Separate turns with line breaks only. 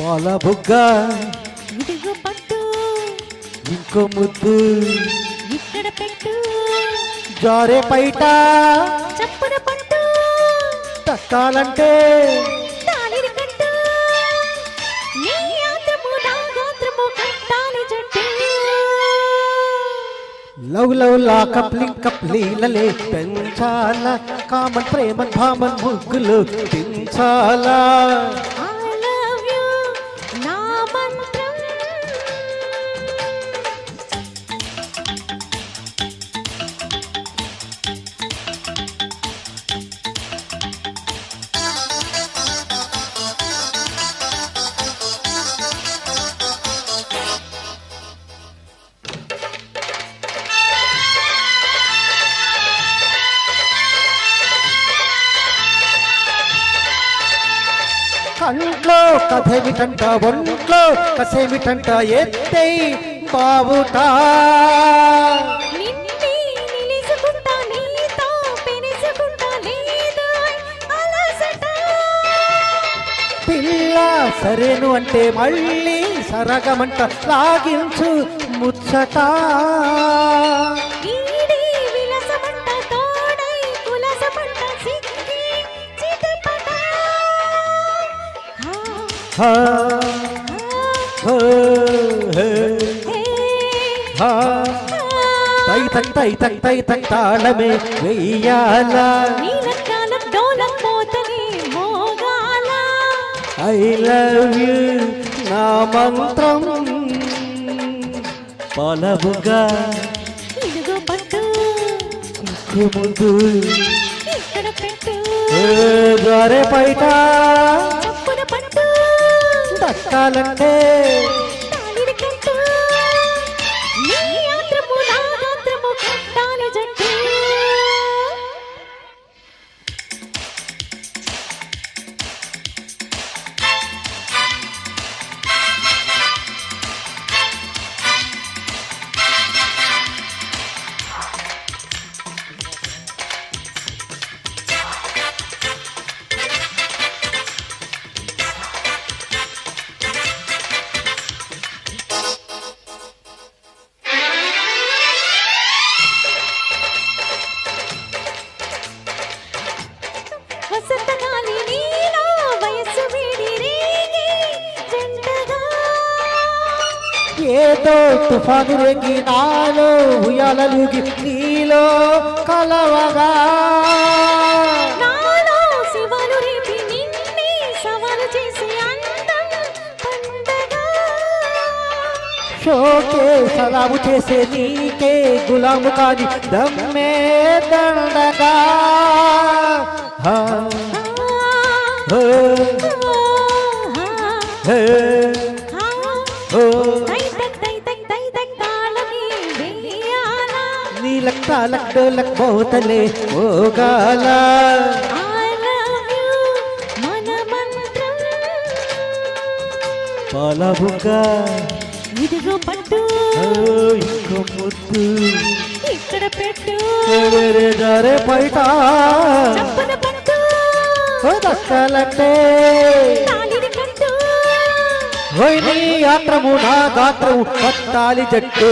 పాల బుగ్గ
ఇదిగో పట్టు
ఇంకో ముద్దు
ఇక్కడ పెట్టు
జారే పైట
చప్పున పట్టు
తక్కాలంటే
తాళిని కట్టు నీ ఆత్రము నా గాత్రము కట్టాలి జట్టు
లవ్ లవ్ లా కప్లీలలే పెంచాల కామన్ ప్రేమన్ భామన్ ముగ్గులు పెంచాలా
I love you నా మంత్రం
కంట్లో కథేమిటంట ఒంట్లో కసేమిటంట ఎత్తై బావుటా
నిన్నే నిలుసుకుంటా నీతో పెనుసుకుంటా లేదు అలసట
పిల్ల సరేను అంటే మళ్ళీ సరగమంట లాగించు ముచ్చట
ఈడి విలసమంట తోడై కులసమంట సిక్కి చిటపట
హా, హో, హే, హా. తై తక్ తై తక్ తై తక్ తాళమే వెయ్యాలా
నీలకాల డోలం మోతని మోగాల
ఐ లవ్ యూ నా మంత్రం పాలబుగా
ఇదిగో పట్టు
ముందు
ఇక్కడ పెట్టు
జారే పైట
చప్పున పట్టు
దక్కాలంటే
తాళిని కట్టు నీ ఆత్రము నా గాత్రము కట్టాలి జట్టు వసంతగాలి నీలో వయస్సు వేడి రేగి జంటగా
ఏదో తుఫాను రేగి నాలో ఉయ్యాలలుగి నీలో కలవగా
నాలో శివలు రేపి నిన్నే సవాలు చేసి అందం పండగ
షోకే సలాము చేసే నీకే గులాము కాని దమ్మే దండగా హా, హో, హే, హో. నీలక్ తాలక్ డోలక్ మోతలే ఓగాల పాలబుగా
ఇదిగో పట్టు
ఇంకో ముద్దు
ఇక్కడ పెట్టు
వేరే జారే పైట
చప్పున పట్టు
దక్కాలంటే
తాళిని కట్టు
నీ యాత్రము నా గాత్రము పట్టాలి జట్టు